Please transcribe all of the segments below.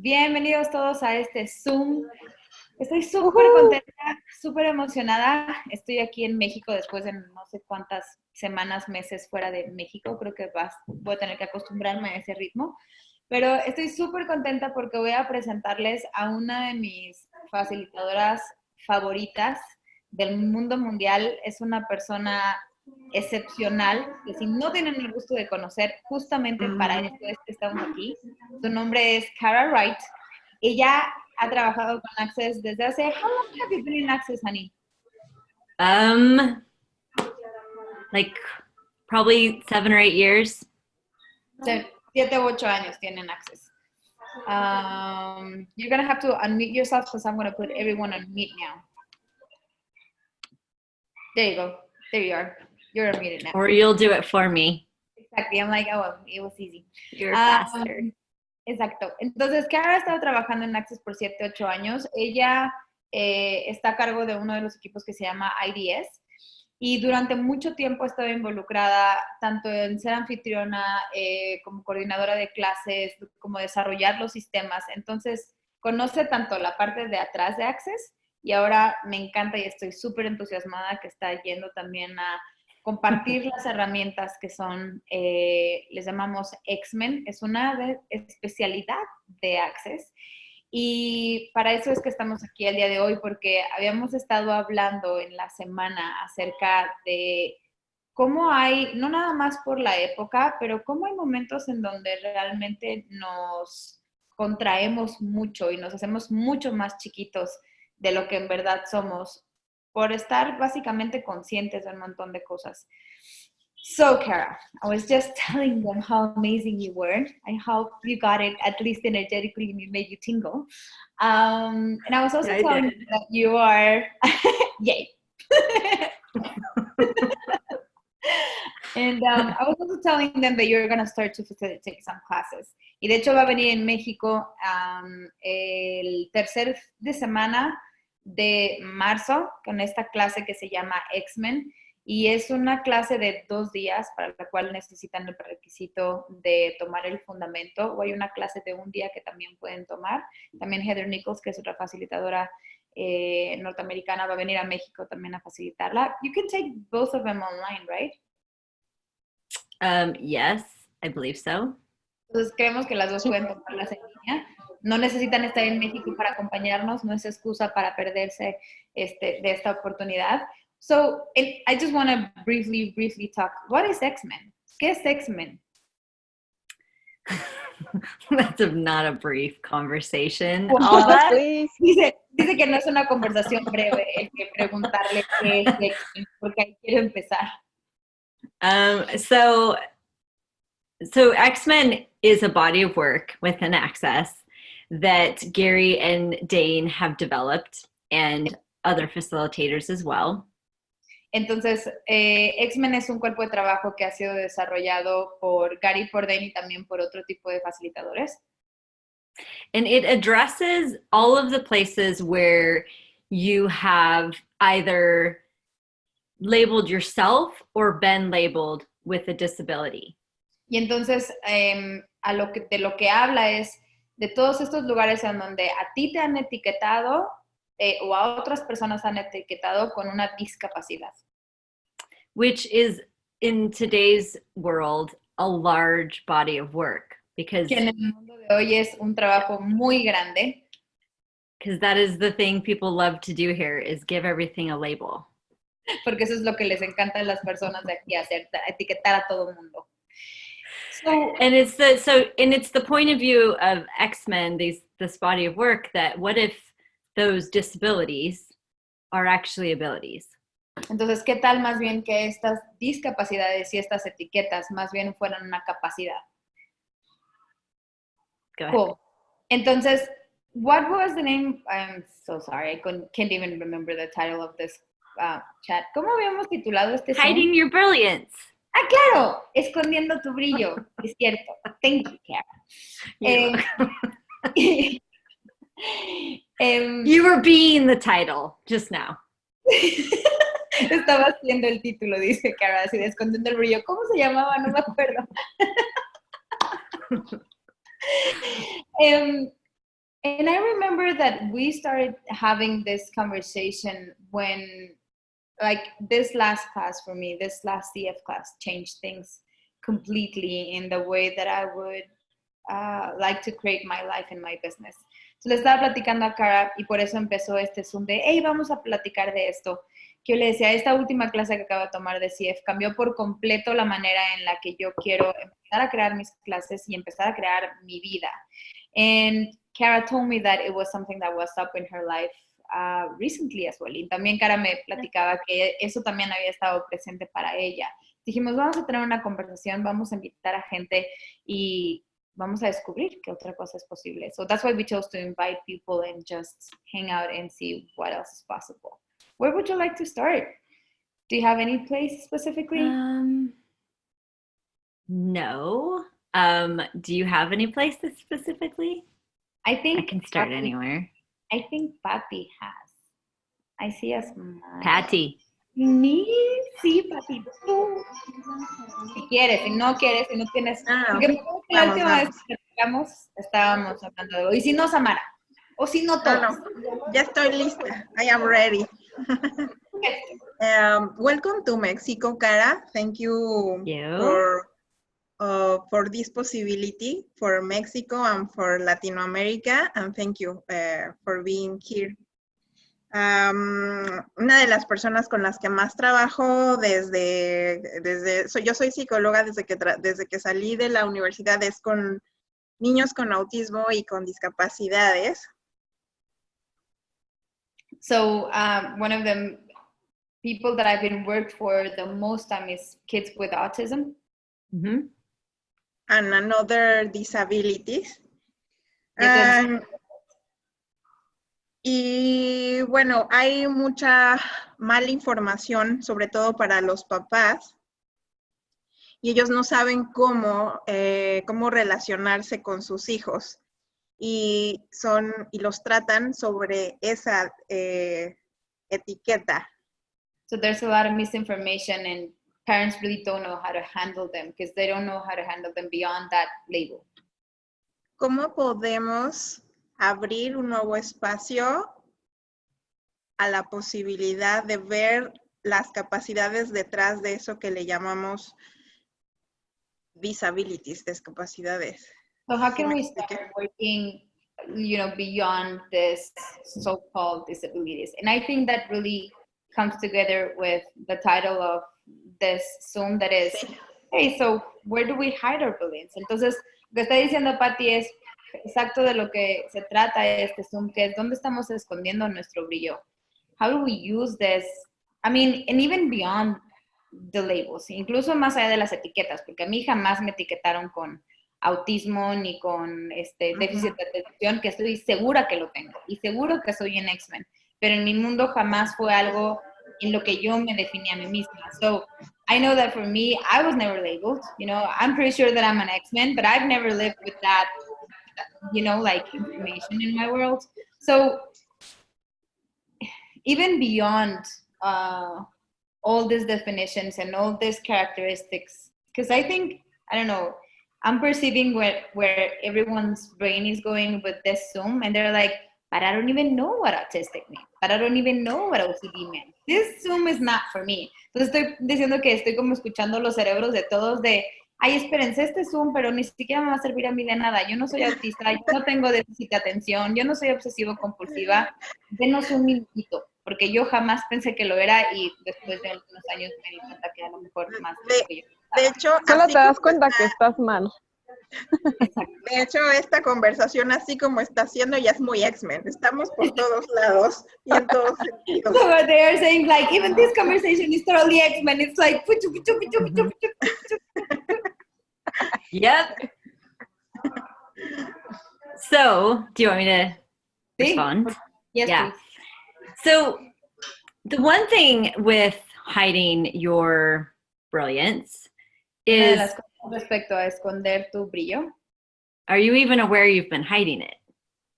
Bienvenidos todos a este Zoom. Estoy súper contenta, súper emocionada. Estoy aquí en México después de no sé cuántas semanas, meses fuera de México. Creo que voy a tener que acostumbrarme a ese ritmo. Pero estoy súper contenta porque voy a presentarles a una de mis facilitadoras favoritas del mundo mundial. Es una persona excepcional que si no tienen el gusto de conocer, justamente para esto es que estamos aquí. Su nombre es Cara Wright. Ella ha trabajado con Access desde hace... How long have you been in Access, honey? Like probably 7 or 8 years. 7 u 8 años tienen Access. You're going to have to unmute yourself because I'm going to put everyone on mute now. There you go. There you are. You're unmuted now. Or you'll do it for me. Exactly. I'm like, oh, it was easy. You're faster. Exacto. Entonces, Cara ha estado trabajando en Access por 7, 8 años. Ella está a cargo de uno de los equipos que se llama IDS y durante mucho tiempo ha estado involucrada tanto en ser anfitriona como coordinadora de clases, como desarrollar los sistemas. Entonces, conoce tanto la parte de atrás de Access y ahora me encanta y estoy súper entusiasmada que está yendo también a compartir las herramientas que son, les llamamos X-Men, es una especialidad de Access. Y para eso es que estamos aquí el día de hoy, porque habíamos estado hablando en la semana acerca de cómo hay, no nada más por la época, pero cómo hay momentos en donde realmente nos contraemos mucho y nos hacemos mucho más chiquitos de lo que en verdad somos por estar básicamente conscientes de un montón de cosas. So, Cara, I was just telling them how amazing you were. I hope you got it at least energetically and it made you tingle. And I was also telling them that you are, yay. And I was also telling them that you're going to start to facilitate some classes. Y de hecho va a venir en México el tercer de semana de marzo con esta clase que se llama X-Men y es una clase de 2 días para la cual necesitan el requisito de tomar el fundamento o hay una clase de 1 día que también pueden tomar. También Heather Nichols, que es otra facilitadora norteamericana, va a venir a México también a facilitarla. You can take both of them online, right? Yes, I believe so. Entonces creemos que las dos pueden tomarlas en línea. No necesitan estar en México para acompañarnos, no es excusa para perderse de esta oportunidad. So, I just want to briefly talk. What is X-Men? ¿Qué es X-Men? That's not a brief conversation. Dice que no es una conversación breve el que preguntarle qué es X-Men, porque ahí quiero empezar. So X-Men is a body of work within Access that Gary and Dane have developed and other facilitators as well. Entonces, X-Men es un cuerpo de trabajo que ha sido desarrollado por Gary, por Dane y también por otro tipo de facilitadores. And it addresses all of the places where you have either labeled yourself or been labeled with a disability. Y entonces, de lo que habla es de todos estos lugares en donde a ti te han etiquetado o a otras personas han etiquetado con una discapacidad. Which is, in today's world, a large body of work. Because que en el mundo de hoy es un trabajo muy grande. Because that is the thing people love to do here, is give everything a label. Porque eso es lo que les encanta a las personas de aquí, hacer, etiquetar a todo el mundo. And it's the point of view of X-Men, this body of work, that what if those disabilities are actually abilities? Entonces, ¿qué tal más bien que estas discapacidades y estas etiquetas más bien fueran una capacidad? Go ahead. Cool. Entonces, what was the name? I'm so sorry, I can't even remember the title of this chat. ¿Cómo habíamos titulado este Zoom? Hiding your brilliance. Ah, claro, escondiendo tu brillo, es cierto. Thank you, Cara. You were being the title just now. Estaba haciendo el título, dice Cara, así de escondiendo el brillo. ¿Cómo se llamaba? No me acuerdo. And I remember that we started having this conversation when, like, this last class for me, this last CF class changed things completely in the way that I would like to create my life and my business. So le estaba platicando a Cara y por eso empezó este Zoom de, hey, vamos a platicar de esto. Que yo le decía, esta última clase que acabo de tomar de CF cambió por completo la manera en la que yo quiero empezar a crear mis clases y empezar a crear mi vida. And Cara told me that it was something that was up in her life recently as well. Y también Cara me platicaba que eso también había estado presente para ella. Dijimos, vamos a tener una conversación, vamos a invitar a gente y vamos a descubrir qué otra cosa es posible. So that's why we chose to invite people and just hang out and see what else is possible. Where would you like to start? Do you have any place specifically? No. Do you have any places specifically? I think I can start Patty, anywhere. I think Patty has. I see a smile. Patty. Sí, Patty, tú. Si quieres, si no quieres, si no tienes. Porque la última vez que platicamos estábamos hablando de algo. Y si no, Samara. O si no, todos. No. Ya estoy lista. I am ready. Welcome to Mexico, Cara. Thank you for this possibility for Mexico and for Latin America, and thank you for being here. Una de las personas con las que más trabajo yo soy psicóloga desde que salí de la universidad, es con niños con autismo y con discapacidades. So one of the people that I've been worked for the most time is kids with autism. Mm-hmm. And another disabilities. Y bueno, hay mucha mala información, sobre todo para los papás, y ellos no saben cómo relacionarse con sus hijos, y los tratan sobre esa etiqueta. So there's a lot of misinformation and parents really don't know how to handle them because they don't know how to handle them beyond that label. ¿Cómo podemos abrir un nuevo espacio a la posibilidad de ver las capacidades detrás de eso que le llamamos disabilities, discapacidades? So how can we start working, beyond this so-called disabilities? And I think that really comes together with the title of this Zoom that is, hey, so where do we hide our brilliance? Entonces, lo que está diciendo Patty es exacto de lo que se trata este Zoom, que es dónde estamos escondiendo nuestro brillo. How do we use this? I mean, and even beyond the labels, incluso más allá de las etiquetas, porque a mí jamás me etiquetaron con autismo ni con déficit de atención, que estoy segura que lo tengo y seguro que soy un X-Men, pero en mi mundo jamás fue algo en lo que yo me definí a mí misma. So I know that for me, I was never labeled. I'm pretty sure that I'm an X-Men, but I've never lived with that, like information in my world. So even beyond all these definitions and all these characteristics, because I think, I don't know, I'm perceiving where everyone's brain is going with this Zoom, and they're like, but I don't even know what autistic means, but I don't even know what OCD means. This Zoom is not for me. Entonces estoy diciendo que estoy como escuchando los cerebros de todos de, ay, espérense, este Zoom, pero ni siquiera me va a servir a mí de nada. Yo no soy autista, yo no tengo déficit de atención, yo no soy obsesivo-compulsiva. Denos un minutito, porque yo jamás pensé que lo era y después de algunos años me di cuenta que a lo mejor más de lo que yo pensaba. De hecho, solo te das cuenta que estás mal. De hecho, esta conversación, así como está haciendo, ya es muy X-Men. Estamos por todos lados y en todos sentidos. So they are saying, like, even this conversation is totally X-Men. It's like, Yep. So, do you want me to respond? Yes, yeah. Please. So, the one thing with hiding your brilliance is, respecto a esconder tu brillo, are you even aware you've been hiding it?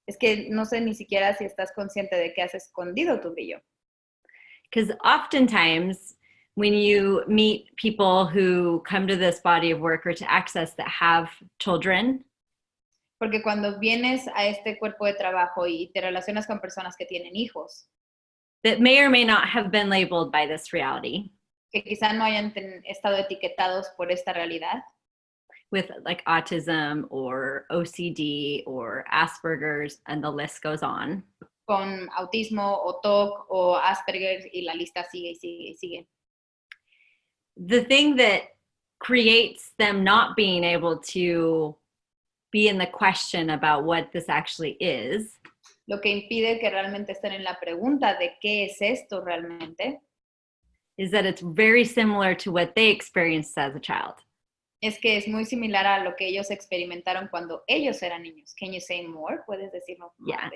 Es que no sé ni siquiera si estás consciente de que has escondido tu brillo. Because oftentimes when you meet people who come to this body of work or to access that have children, Porque cuando vienes a este cuerpo de trabajo y te relacionas con personas que tienen hijos, that may or may not have been labeled by this reality, que quizá no hayan estado etiquetados por esta realidad, with like autism or OCD or Asperger's, and the list goes on. con autismo o TOC o Asperger, y la lista sigue y sigue y sigue. The thing that creates them not being able to be in the question about what this actually is, Lo que impide que realmente estén en la pregunta de qué es esto realmente, is that it's very similar to what they experienced as a child. es que es muy similar a lo que ellos experimentaron cuando ellos eran niños. Can you say more? ¿Puedes decirlo más? Yeah.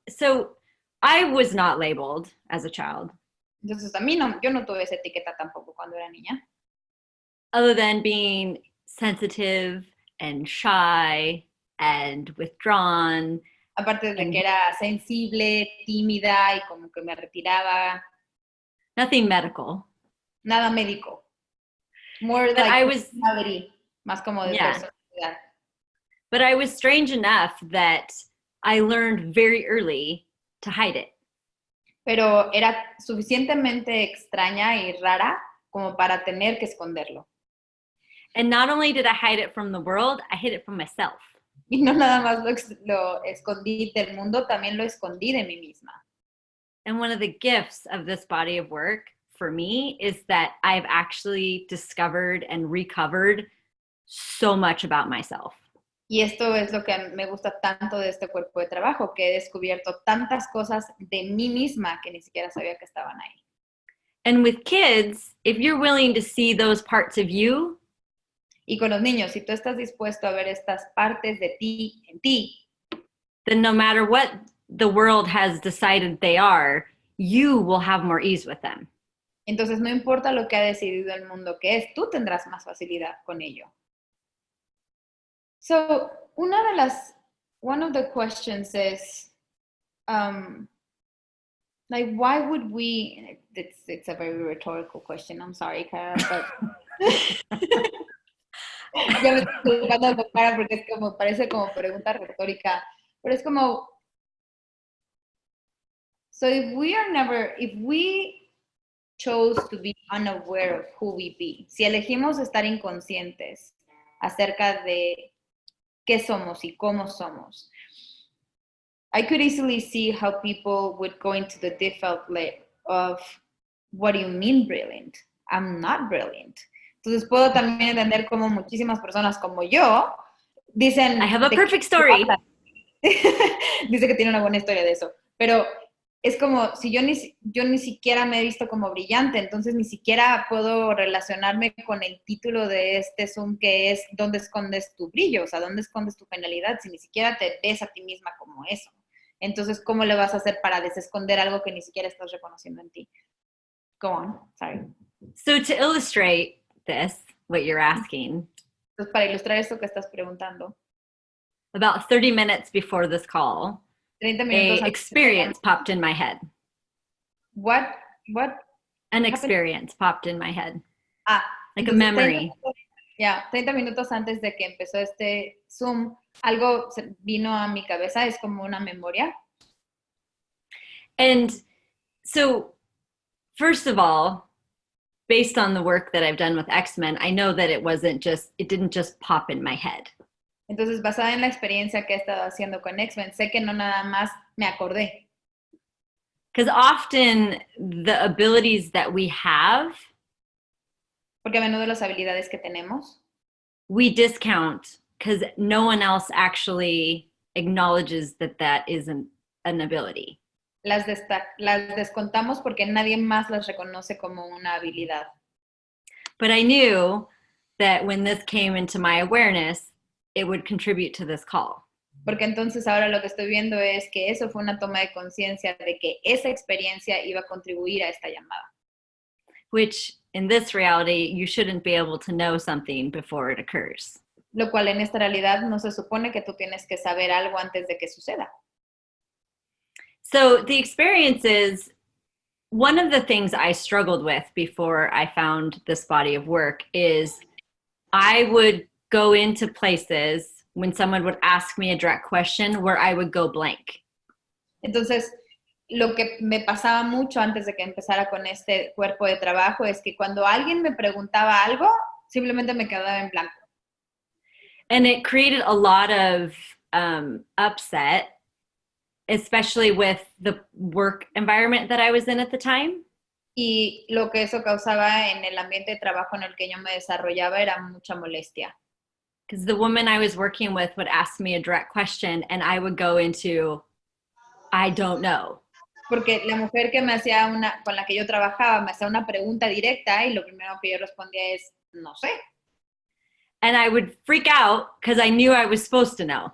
So I was not labeled as a child. Entonces, yo no tuve esa etiqueta tampoco cuando era niña. Other than being sensitive and shy and withdrawn. Aparte de que era sensible, tímida y como que me retiraba. Nothing medical. Nada médico. More but like personality, más como de personalidad. But I was strange enough that I learned very early to hide it. Pero era suficientemente extraña y rara como para tener que esconderlo. And not only did I hide it from the world, I hid it from myself. Y no nada más lo escondí del mundo, también lo escondí de mí misma. And one of the gifts of this body of work for me is that I've actually discovered and recovered so much about myself. Y esto es lo que me gusta tanto de este cuerpo de trabajo, que he descubierto tantas cosas de mí misma que ni siquiera sabía que estaban ahí. And with kids, if you're willing to see those parts of you, y con los niños, si tú estás dispuesto a ver estas partes de ti en ti, then no matter what the world has decided they are, you will have more ease with them. Entonces no importa lo que ha decidido el mundo que es, tú tendrás más facilidad con ello. So, one of the questions is, like, why would we, it's a very rhetorical question, I'm sorry, Cara, but ya me estoy preocupando con Cara porque es como, parece como pregunta retórica, pero es como, so if we chose to be unaware of who we be, si elegimos estar inconscientes acerca de qué somos y cómo somos, I could easily see how people would go into the default of, what do you mean brilliant? I'm not brilliant. Entonces puedo también entender cómo muchísimas personas como yo dicen... I have a perfect story. Dice que tiene una buena historia de eso. Pero es como si yo ni siquiera me he visto como brillante, entonces ni siquiera puedo relacionarme con el título de este Zoom, que es ¿dónde escondes tu brillo? O sea, ¿dónde escondes tu genialidad? Si ni siquiera te ves a ti misma como eso. Entonces, ¿cómo le vas a hacer para desesconder algo que ni siquiera estás reconociendo en ti? Go on, sorry. So to illustrate this, what you're asking. Entonces, para ilustrar esto que estás preguntando. About 30 minutes before this call, 30 minutos an experience popped in my head. What? An experience popped in my head. Like a 30 memory. 30 minutos antes de que empezó este Zoom, algo vino a mi cabeza, es como una memoria. And so, first of all, based on the work that I've done with X-Men, I know that it didn't just pop in my head. Entonces, basada en la experiencia que he estado haciendo con X-Men, sé que no nada más me acordé. Because often the abilities that we have, porque a menudo las habilidades que tenemos, we discount because no one else actually acknowledges that is an ability. Las descontamos porque nadie más las reconoce como una habilidad. But I knew that when this came into my awareness, it would contribute to this call. Porque entonces ahora lo que estoy viendo es que eso fue una toma de conciencia de que esa experiencia iba a contribuir a esta llamada. Which, in this reality, you shouldn't be able to know something before it occurs. Lo cual en esta realidad no se supone que tú tienes que saber algo antes de que suceda. So the experience is, one of the things I struggled with before I found this body of work is I would go into places when someone would ask me a direct question where I would go blank. Entonces, lo que me pasaba mucho antes de que empezara con este cuerpo de trabajo es que cuando alguien me preguntaba algo, simplemente me quedaba en blanco. And it created a lot of upset, especially with the work environment that I was in at the time. Y lo que eso causaba en el ambiente de trabajo en el que yo me desarrollaba era mucha molestia. Because the woman I was working with would ask me a direct question and I would go into, I don't know. Porque la mujer que me hacía con la que yo trabajaba me hacía una pregunta directa y lo primero que yo respondía es, no sé. And I would freak out because I knew I was supposed to know.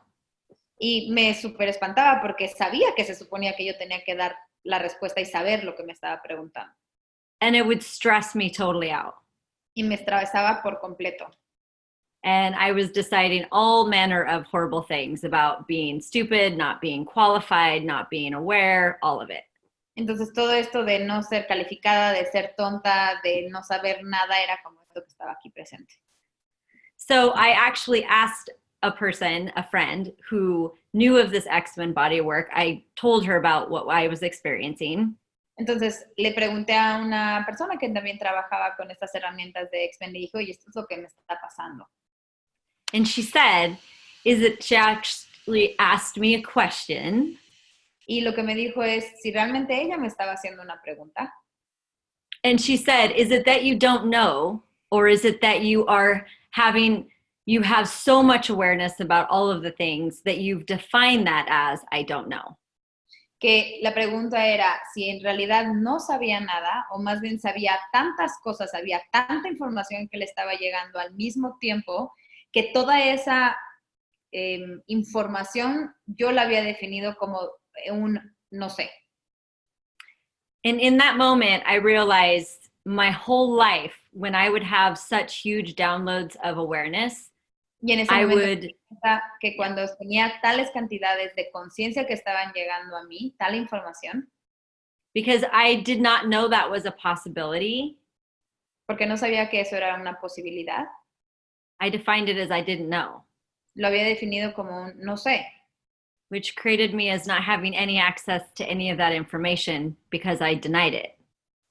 Y me súper espantaba porque sabía que se suponía que yo tenía que dar la respuesta y saber lo que me estaba preguntando. And it would stress me totally out. Y me estresaba por completo. And I was deciding all manner of horrible things about being stupid, not being qualified, not being aware, all of it. Entonces todo esto de no ser calificada, de ser tonta, de no saber nada, era como esto que estaba aquí presente. So I actually asked a person, a friend, who knew of this X-Men body work. I told her about what I was experiencing. Entonces le pregunté a una persona que también trabajaba con estas herramientas de X-Men y dijo, oye, esto es lo que me está pasando. And she said, she actually asked me a question. Y lo que me dijo es si realmente ella me estaba haciendo una pregunta. And she said, is it that you don't know, or is it that you have so much awareness about all of the things that you've defined that as, I don't know? Que la pregunta era si en realidad no sabía nada, o más bien sabía tantas cosas, había tanta información que le estaba llegando al mismo tiempo, que toda esa información yo la había definido como un no sé. And in that moment, I realized my whole life, when I would have such huge downloads of awareness, Y en ese momento que cuando tenía tales cantidades de conciencia que estaban llegando a mí, tal información, because I did not know that was a possibility, porque no sabía que eso era una posibilidad, I defined it as I didn't know. Lo había definido como un no sé. Which created me as not having any access to any of that information because I denied it.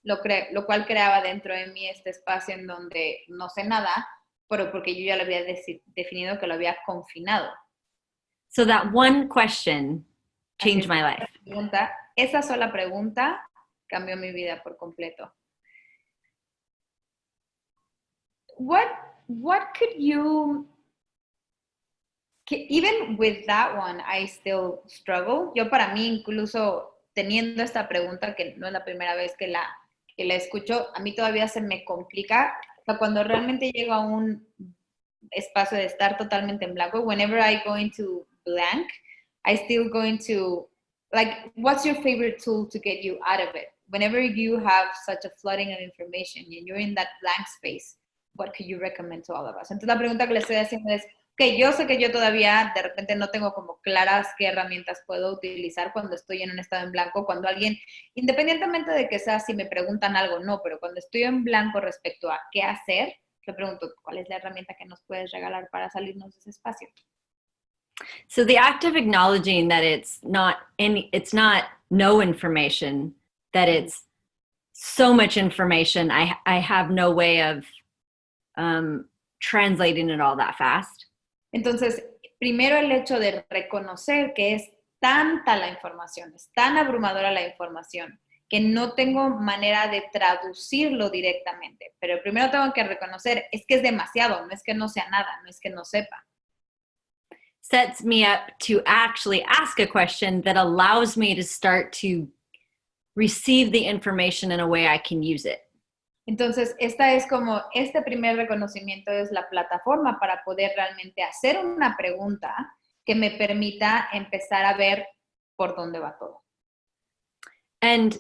Lo cual creaba dentro de mí este espacio en donde no sé nada, pero porque yo ya lo había definido, que lo había confinado. So that one question changed my life. Esa sola pregunta cambió mi vida por completo. What could you, even with that one, I still struggle. Yo para mí, incluso teniendo esta pregunta, que no es la primera vez que la escucho, a mí todavía se me complica. O sea, cuando realmente llego a un espacio de estar totalmente en blanco, whenever I go into blank, I still go into, like, what's your favorite tool to get you out of it? Whenever you have such a flooding of information and you're in that blank space, what could you recommend to all of us? Entonces la pregunta que le estoy haciendo es, okay, yo sé que yo todavía de repente no tengo como claras qué herramientas puedo utilizar cuando estoy en un estado en blanco, cuando alguien, independientemente de que sea si me preguntan algo, no, pero cuando estoy en blanco respecto a qué hacer, le pregunto, ¿cuál es la herramienta que nos puedes regalar para salirnos de ese espacio? So the act of acknowledging that it's not no information, that it's so much information, I have no way of translating it all that fast. Entonces, primero el hecho de reconocer que es tanta la información, es tan abrumadora la información, que no tengo manera de traducirlo directamente. Pero primero tengo que reconocer, es que es demasiado, no es que no sea nada, no es que no sepa. Sets me up to actually ask a question that allows me to start to receive the information in a way I can use it. Entonces, este primer reconocimiento es la plataforma para poder realmente hacer una pregunta que me permita empezar a ver por dónde va todo. And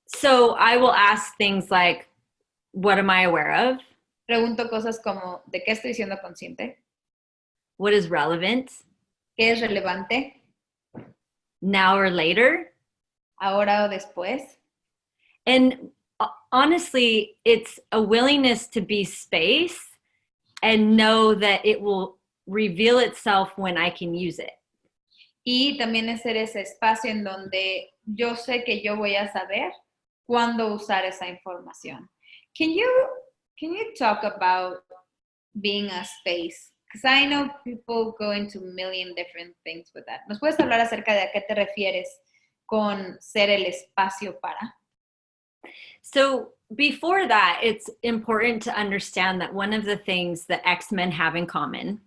so I will ask things like, what am I aware of? Pregunto cosas como, ¿de qué estoy siendo consciente? What is relevant? ¿Qué es relevante? Now or later? ¿Ahora o después? And honestly, it's a willingness to be space and know that it will reveal itself when I can use it. Y también es ser ese espacio en donde yo sé que yo voy a saber cuándo usar esa información. Can you talk about being a space? Because I know people go into a million different things with that. ¿Nos puedes hablar acerca de a qué te refieres con ser el espacio para? So before that, it's important to understand that one of the things that X-Men have in common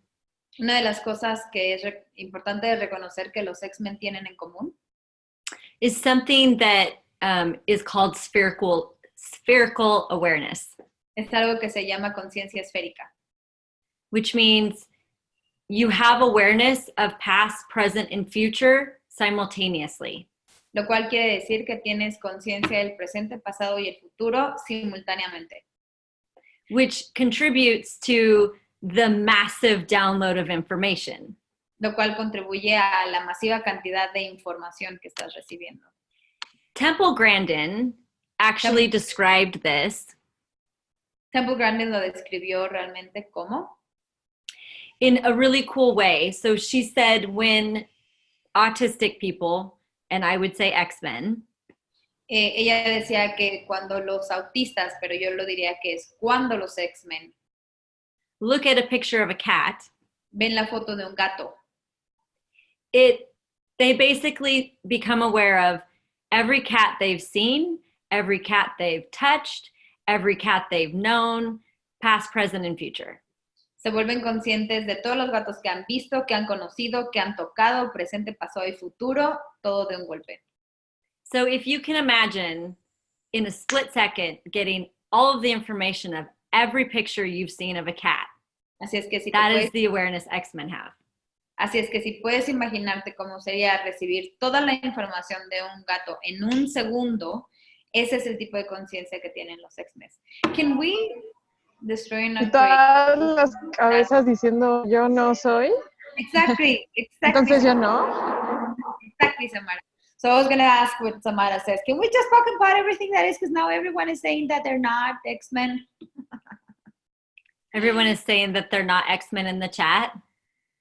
Una de las cosas que es importante reconocer que los X-Men tienen en común is something that is called spherical awareness, es algo que se llama conciencia esférica, which means you have awareness of past, present, and future simultaneously. lo cual quiere decir que tienes conciencia del presente, pasado y el futuro simultáneamente, which contributes to the massive download of information. lo cual contribuye a la masiva cantidad de información que estás recibiendo. Temple Grandin actually described this Temple Grandin lo describió realmente como in a really cool way. So she said when autistic people, and I would say X-Men, ella decía que cuando los autistas, pero yo lo diría que es cuando los X-Men look at a picture of a cat, ven la foto de un gato, they basically become aware of every cat they've seen, every cat they've touched, every cat they've known, past, present, and future. se vuelven conscientes de todos los gatos que han visto, que han conocido, que han tocado, presente, pasado y futuro, todo de un golpe. So if you can imagine in a split second getting all of the information of every picture you've seen of a cat, Así es que si that is the awareness X-Men have. Así es que si puedes imaginarte cómo sería recibir toda la información de un gato en un segundo, ese es el tipo de conciencia que tienen los X-Men. Can we destroy Y todas las cabezas diciendo yo no soy. Exactly. Entonces yo no. Exactly, Samara. So I was going to ask what Samara says. Can we just talk about everything that is? Because now everyone is saying that they're not X-Men. Everyone is saying that they're not X-Men in the chat.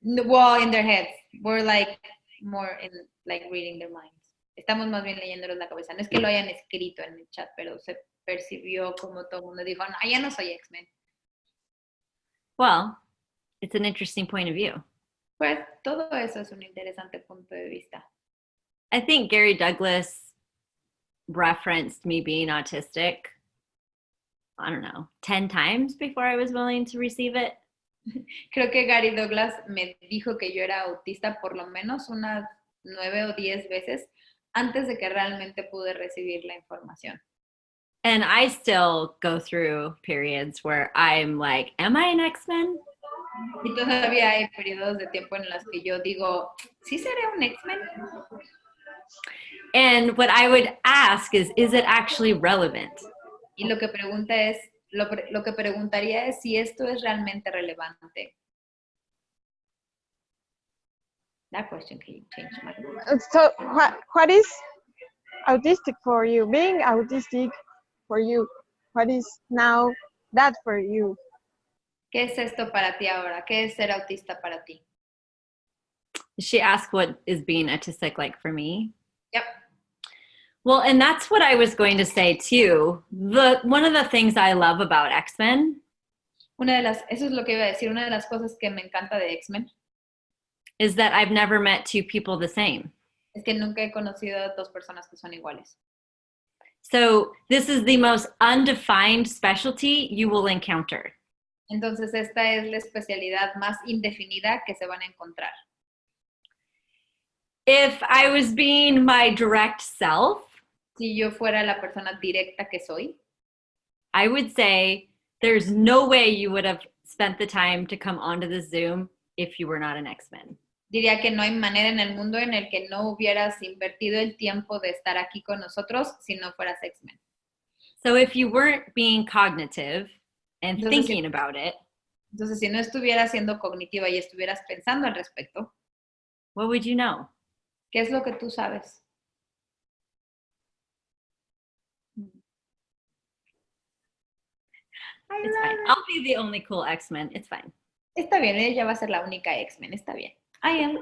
Well, in their heads. We're like more in like reading their minds. Estamos más bien leyéndolos la cabeza. No es que lo hayan escrito en el chat, pero se percibió como todo el mundo dijo, no, ya no soy X-Men. Well, it's an interesting point of view. Pues todo eso es un interesante punto de vista. I think Gary Douglas referenced me being autistic, I don't know, 10 times before I was willing to receive it. Creo que Gary Douglas me dijo que yo era autista por lo menos unas 9 o 10 veces antes de que realmente pude recibir la información. And I still go through periods where I'm like, am I an X-Men? Y todavía hay periodos de tiempo en los que yo digo, ¿sí seré un X-Men? And what I would ask is it actually relevant? Y lo que preguntaría es si esto es realmente relevante. That question can change my mind. So what is autistic for you? Being autistic for you. What is now that for you? ¿Qué es esto para ti ahora? ¿Qué es ser autista para ti? She asked what is being autistic like for me. Yep. Well, and that's what I was going to say too. One of the things I love about X-Men. Eso es lo que iba a decir, una de las cosas que me encanta de X-Men. Is that I've never met two people the same. Es que nunca he conocido a dos personas que son iguales. So this is the most undefined specialty you will encounter. Entonces esta es la especialidad más indefinida que se van a encontrar. If I was being my direct self, Si yo fuera la persona directa que soy, I would say there's no way you would have spent the time to come onto the Zoom if you were not an X-Men. diría que no hay manera en el mundo en el que no hubieras invertido el tiempo de estar aquí con nosotros si no fueras X-Men. So if you weren't being cognitive and thinking about it, Entonces, si no estuvieras siendo cognitiva y estuvieras pensando al respecto, what would you know? ¿qué es lo que tú sabes? It's fine. I'll be the only cool X-Men. It's fine. Está bien, ella va a ser la única X-Men, está bien. I am.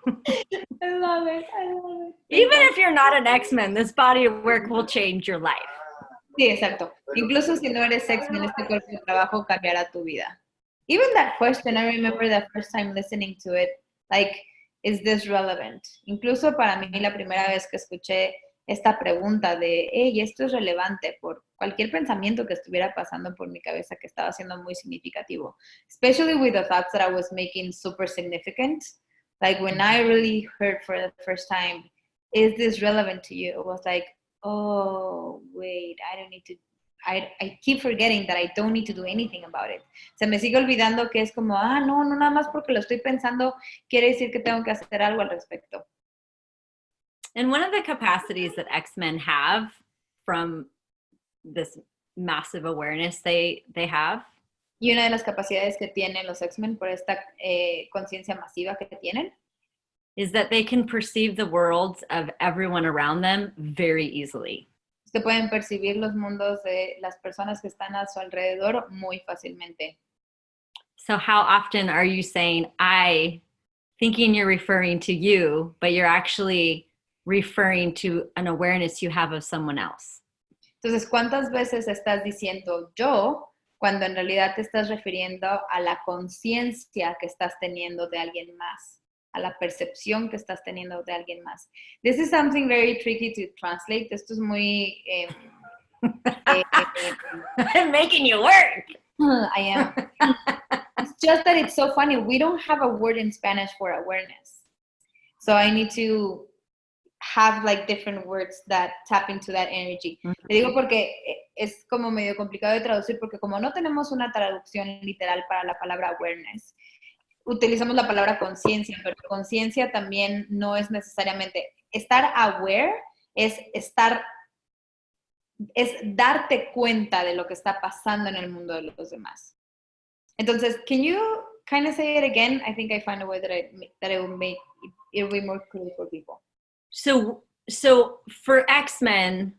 I love it, I love it. Even if you're not an X-Men, this body of work will change your life. Sí, exacto. Incluso si no eres X-Men, este cuerpo de trabajo cambiará tu vida. Even that question, I remember the first time listening to it, like, is this relevant? Incluso para mí la primera vez que escuché esta pregunta de, hey, esto es relevante por cualquier pensamiento que estuviera pasando por mi cabeza que estaba siendo muy significativo. Especially with the thoughts that I was making super significant. Like when I really heard for the first time, is this relevant to you? It was like, oh, wait, I keep forgetting that I don't need to do anything about it. Se me sigue olvidando que es como, no, nada más porque lo estoy pensando, quiere decir que tengo que hacer algo al respecto. And one of the capacities that X-Men have from this massive awareness they have. Y una de las capacidades que tienen los X-Men por esta conciencia masiva que tienen is that they can perceive the worlds of everyone around them very easily. Es que pueden percibir los mundos de las personas que están a su alrededor muy fácilmente. So how often are you saying, I, thinking you're referring to you, but you're actually referring to an awareness you have of someone else? Entonces, ¿cuántas veces estás diciendo yo cuando en realidad te estás refiriendo a la conciencia que estás teniendo de alguien más? A la percepción que estás teniendo de alguien más. This is something very tricky to translate. Esto es muy... I'm making you work. I am. It's just that it's so funny. We don't have a word in Spanish for awareness. So I need to have like different words that tap into that energy. Te digo porque es como medio complicado de traducir porque como no tenemos una traducción literal para la palabra awareness, utilizamos la palabra conciencia, pero conciencia también no es necesariamente. Estar aware es darte cuenta de lo que está pasando en el mundo de los demás. Entonces, can you kind of say it again? I think I find a way that it will make it will be more clear for people. So for X-Men,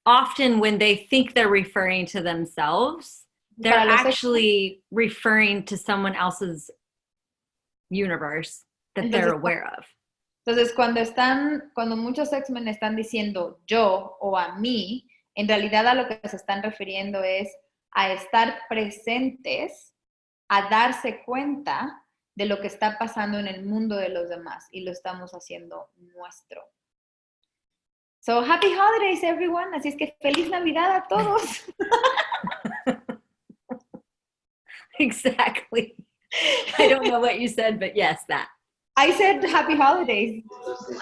often when they think they're referring to themselves, they're actually referring to someone else's universe that they're aware of. Entonces, cuando muchos X-Men están diciendo yo o a mí, en realidad a lo que se están refiriendo es a estar presentes, a darse cuenta de lo que está pasando en el mundo de los demás y lo estamos haciendo nuestro. So, happy holidays, everyone. Así es que feliz Navidad a todos. Exactly. I don't know what you said, but yes, that. I said happy holidays.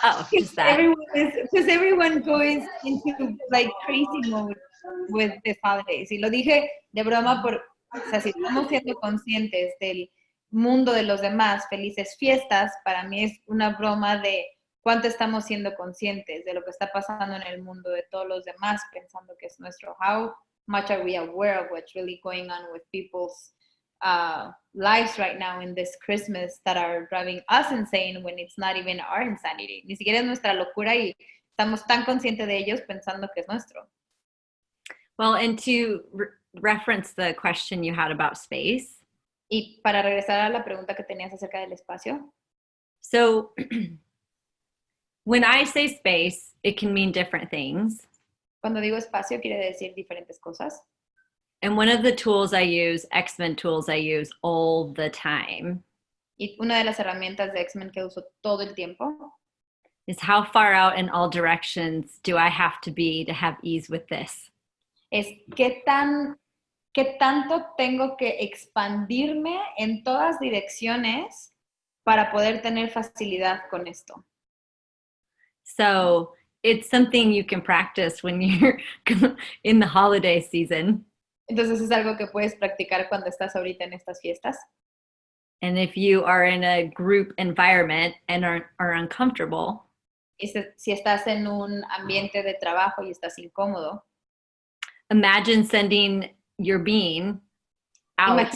Oh, just that. Because everyone goes into like crazy mode with these holidays. Y lo dije de broma o sea, si estamos siendo conscientes del mundo de los demás, felices fiestas, para mí es una broma de cuánto estamos siendo conscientes de lo que está pasando en el mundo de todos los demás, pensando que es nuestro. How much are we aware of what's really going on with people's lives right now in this Christmas that are driving us insane when it's not even our insanity. Ni siquiera es nuestra locura y estamos tan conscientes de ellos pensando que es nuestro. Well, and to reference the question you had about space. Y para regresar a la pregunta que tenías acerca del espacio. So when I say space, it can mean different things. Cuando digo espacio quiere decir diferentes cosas. And one of the tools I use, X-Men tools I use all the time. Y una de las herramientas de X-Men que uso todo el tiempo. Is how far out in all directions do I have to be to have ease with this? Es qué tanto tengo que expandirme en todas direcciones para poder tener facilidad con esto. So it's something you can practice when you're in the holiday season. Entonces es algo que puedes practicar cuando estás ahorita en estas fiestas. And if you are in a group environment and are uncomfortable, y si estás en un ambiente de trabajo y estás incómodo, imagine sending your being out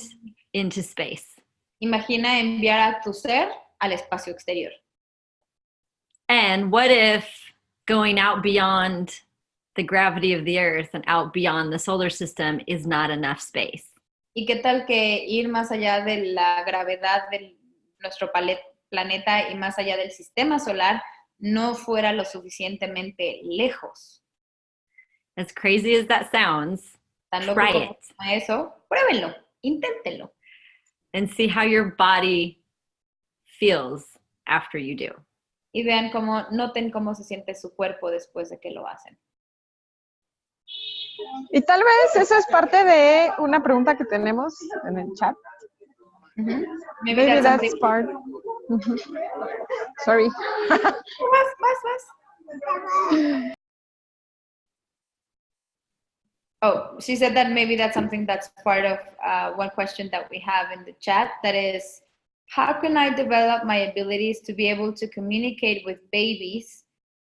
into space. Imagina enviar a tu ser al espacio exterior. And what if going out beyond the gravity of the earth and out beyond the solar system is not enough space? ¿Y qué tal que ir más allá de la gravedad de nuestro planeta y más allá del sistema solar no fuera lo suficientemente lejos? As crazy as that sounds, Tan loco try como it eso, pruébenlo, inténtenlo. and see how your body feels after you do. Y noten cómo se siente su cuerpo después de que lo hacen. Y tal vez eso es parte de una pregunta que tenemos en el chat. Maybe Maybe that's something. part. Sorry. Vas. Oh, she said that maybe that's something that's part of one question that we have in the chat. That is, how can I develop my abilities to be able to communicate with babies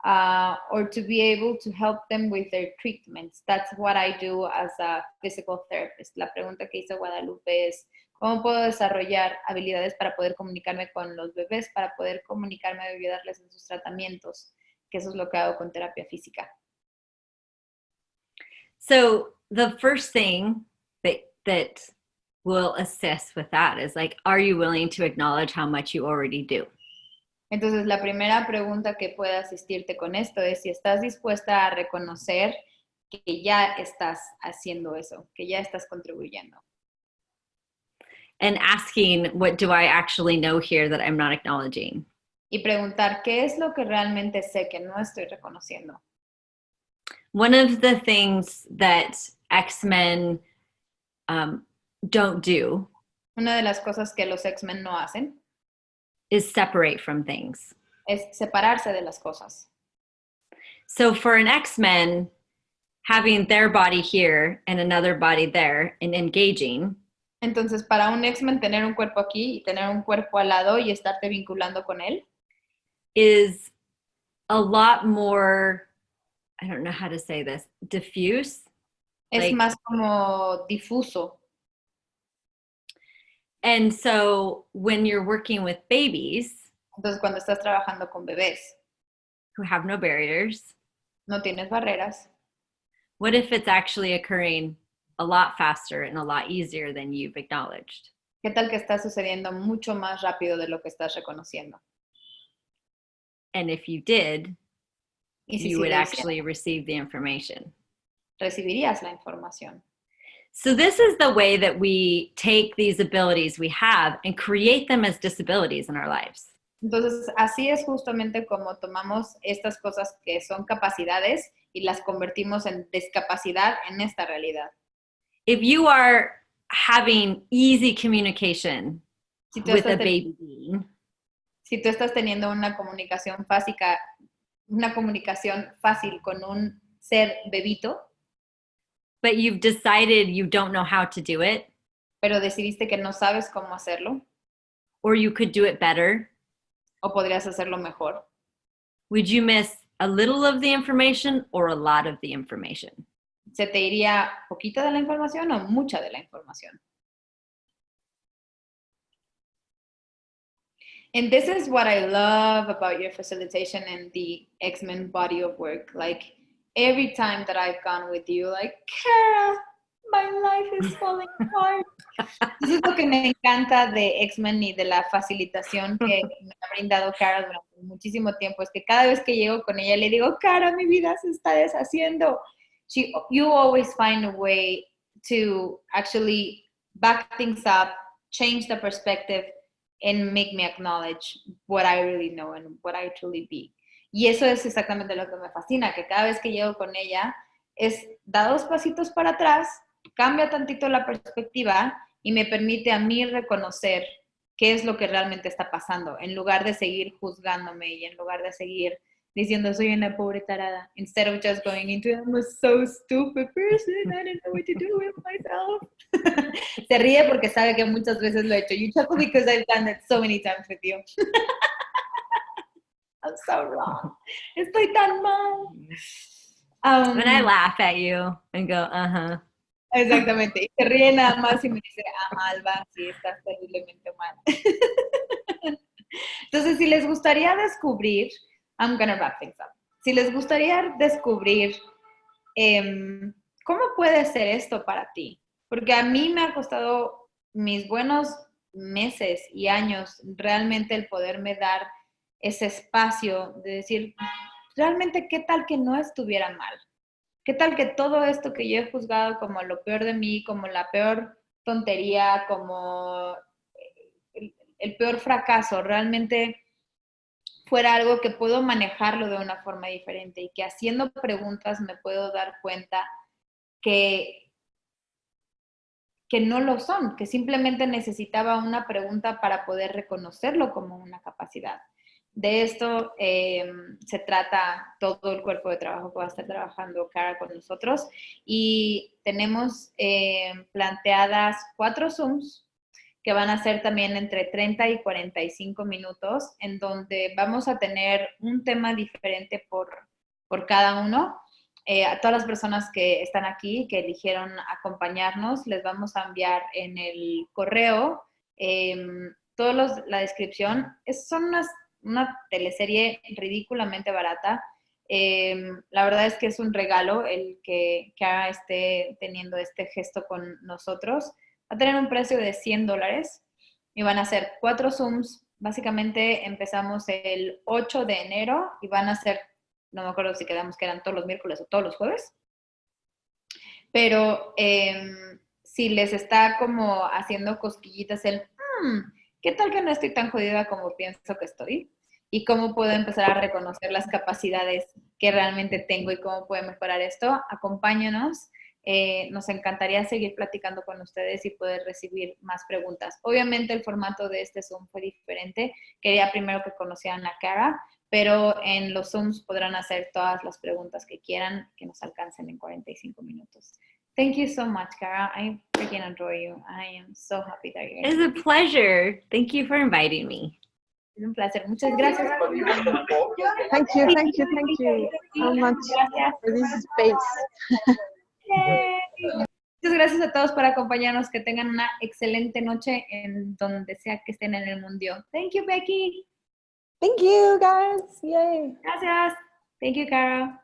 or to be able to help them with their treatments? That's what I do as a physical therapist. La pregunta que hizo Guadalupe es, ¿cómo puedo desarrollar habilidades para poder comunicarme con los bebés, para poder comunicarme y ayudarles en sus tratamientos? Que eso es lo que hago con terapia física. So the first thing that will assist with that is like, are you willing to acknowledge how much you already do? Entonces, la primera pregunta que puede asistirte con esto es si estás dispuesta a reconocer que ya estás haciendo eso, que ya estás contribuyendo. And asking, what do I actually know here that I'm not acknowledging? Y preguntar, ¿qué es lo que realmente sé que no estoy reconociendo? One of the things that X-Men don't do Una de las cosas que los X-Men no hacen is separate from things. es separarse de las cosas. So for an X-Men, having their body here and another body there and engaging Entonces, para un X-Men tener un cuerpo aquí y tener un cuerpo al lado y estarte vinculando con él is a lot more, I don't know how to say this, diffuse. es Like, más como difuso. and so when you're working with babies Entonces, cuando estás trabajando con bebés, who have no barriers, no tienes barreras. what if it's actually occurring a lot faster and a lot easier than you've acknowledged? ¿Qué tal que está sucediendo mucho más rápido de lo que estás reconociendo? And if you did, Y si you sí would lo actually receive the information. recibirías la información. So this is the way that we take these abilities we have and create them as disabilities in our lives. Entonces, así es justamente como tomamos estas cosas que son capacidades y las convertimos en discapacidad en esta realidad. If you are having easy communication Si tú with a estás baby being, si tú estás teniendo una comunicación fácil con un ser bebito, but you've decided you don't know how to do it, pero decidiste que no sabes cómo hacerlo or you could do it better, o podrías hacerlo mejor, would you miss a little of the information or a lot of the information? ¿se te iría poquita de la información o mucha de la información? And this is what I love about your facilitation and the X-Men body of work. Like, every time that I've gone with you, like, Cara, my life is falling apart. Eso es lo que me encanta de X-Men y de la facilitación que me ha brindado Cara durante muchísimo tiempo. Es que cada vez que llego con ella le digo, Cara, mi vida se está deshaciendo. You always find a way to actually back things up, change the perspective, and make me acknowledge what I really know and what I truly be. Y eso es exactamente lo que me fascina, que cada vez que llego con ella es da 2 pasitos para atrás, cambia tantito la perspectiva y me permite a mí reconocer qué es lo que realmente está pasando, en lugar de seguir juzgándome y en lugar de seguir diciendo soy una pobre tarada, instead of just going into I'm a so stupid person, I don't know what to do with myself. Se ríe porque sabe que muchas veces lo he hecho. You chuckle because I've done it so many times with you. I'm so wrong. Estoy tan mal. When I laugh at you and go, uh-huh. Exactamente. Y se ríe nada más y me dice, Alba, sí, estás terriblemente mal. Entonces, si les gustaría descubrir, I'm gonna wrap things up. Si les gustaría descubrir cómo puede ser esto para ti, porque a mí me ha costado mis buenos meses y años realmente el poderme dar ese espacio de decir, realmente, ¿qué tal que no estuviera mal? ¿Qué tal que todo esto que yo he juzgado como lo peor de mí, como la peor tontería, como el peor fracaso, realmente fuera algo que puedo manejarlo de una forma diferente y que haciendo preguntas me puedo dar cuenta que no lo son, que simplemente necesitaba una pregunta para poder reconocerlo como una capacidad. De esto se trata todo el cuerpo de trabajo que va a estar trabajando Cara con nosotros y tenemos planteadas 4 Zooms que van a ser también entre 30 y 45 minutos, en donde vamos a tener un tema diferente por cada uno. A todas las personas que están aquí, que eligieron acompañarnos, les vamos a enviar en el correo la descripción. Son una teleserie ridículamente barata. La verdad es que es un regalo el que Cara esté teniendo este gesto con nosotros. Va a tener un precio de $100 y van a ser 4 Zooms. Básicamente empezamos el 8 de enero y van a ser, no me acuerdo si quedamos que eran todos los miércoles o todos los jueves, pero si les está como haciendo cosquillitas ¿qué tal que no estoy tan jodida como pienso que estoy? Y cómo puedo empezar a reconocer las capacidades que realmente tengo y cómo puedo mejorar esto, acompáñanos. Nos encantaría seguir platicando con ustedes y poder recibir más preguntas. Obviamente el formato de este Zoom fue diferente. Quería primero que conocieran a Cara, pero en los Zooms podrán hacer todas las preguntas que quieran que nos alcancen en 45 minutos. Thank you so much, Cara. I freaking adore you. I am so happy that you're here. It's a pleasure. Thank you for inviting me. Es un placer. Muchas gracias. Thank you so much for this space. Muchas gracias a todos por acompañarnos. Que tengan una excelente noche en donde sea que estén en el mundo. Thank you, Becky. Thank you, guys. Yay. Gracias. Thank you, Cara.